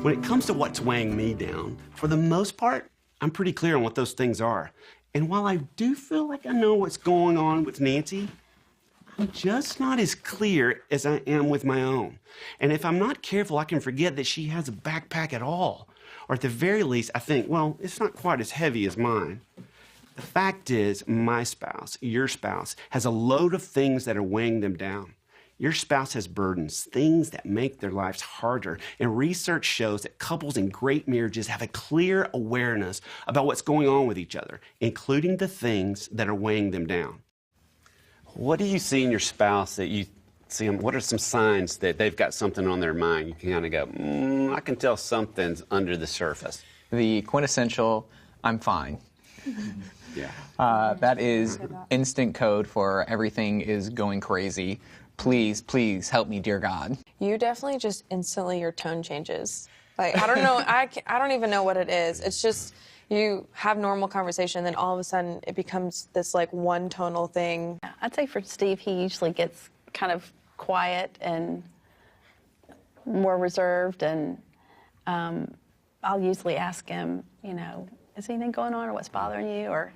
When it comes to what's weighing me down, for the most part, I'm pretty clear on what those things are. And while I do feel like I know what's going on with Nancy, I'm just not as clear as I am with my own. And if I'm not careful, I can forget that she has a backpack at all. Or at the very least, I think, well, it's not quite as heavy as mine. The fact is, my spouse, your spouse, has a load of things that are weighing them down. Your spouse has burdens, things that make their lives harder. And research shows that couples in great marriages have a clear awareness about what's going on with each other, including the things that are weighing them down. What do you see in your spouse that you see them? What are some signs that they've got something on their mind? You can kind of go, I can tell something's under the surface. The quintessential, I'm fine. Yeah. That is instant code for everything is going crazy. Please, please help me, dear God. You definitely just instantly, your tone changes. Like, I don't know, I don't even know what it is. It's just, you have normal conversation, then all of a sudden it becomes this like one tonal thing. I'd say for Steve, he usually gets kind of quiet and more reserved, and I'll usually ask him, you know, is anything going on or what's bothering you? Or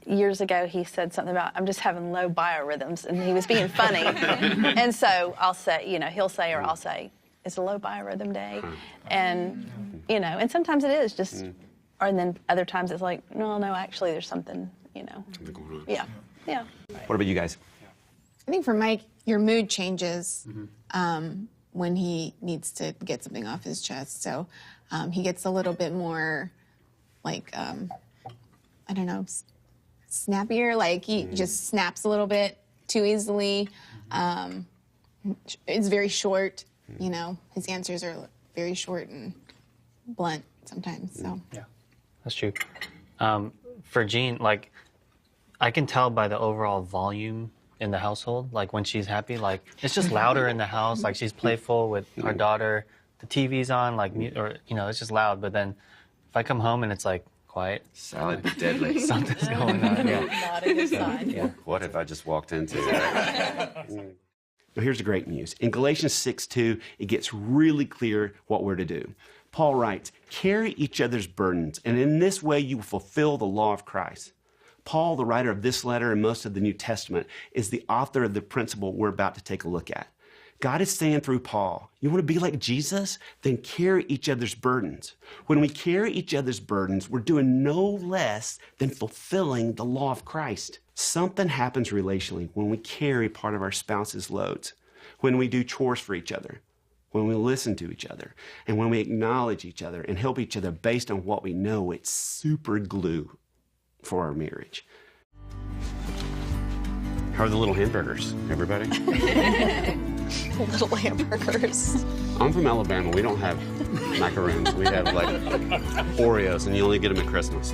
years ago, he said something about, I'm just having low biorhythms, and he was being funny. And so I'll say, you know, he'll say, or I'll say, it's a low biorhythm day. And, you know, and sometimes it is just, or and then other times it's like, no, actually there's something, you know. Something going on. Yeah, yeah. What about you guys? I think for Mike, your mood changes when he needs to get something off his chest. So he gets a little bit more, like, I don't know, snappier. Like he just snaps a little bit too easily. It's very short. You know, his answers are very short and blunt sometimes. So yeah, that's true. For Jean, like, I can tell by the overall volume in the household, like when she's happy, like it's just louder in the house. Like she's playful with our daughter. The TV's on, like, or you know, it's just loud. But then if I come home and it's like quiet, Solid but deadly. something's going on. Yeah. Nodding his side. Yeah. What if I just walked into that? Now here's the great news. In Galatians 6:2, it gets really clear what we're to do. Paul writes, carry each other's burdens, and in this way you will fulfill the law of Christ. Paul, the writer of this letter and most of the New Testament, is the author of the principle we're about to take a look at. God is saying through Paul, you want to be like Jesus? Then carry each other's burdens. When we carry each other's burdens, we're doing no less than fulfilling the law of Christ. Something happens relationally when we carry part of our spouse's loads, when we do chores for each other, when we listen to each other, and when we acknowledge each other and help each other based on what we know. It's super glue for our marriage. How are the little hamburgers, everybody? Little hamburgers. I'm from Alabama. We don't have macaroons. We have like Oreos, and you only get them at Christmas.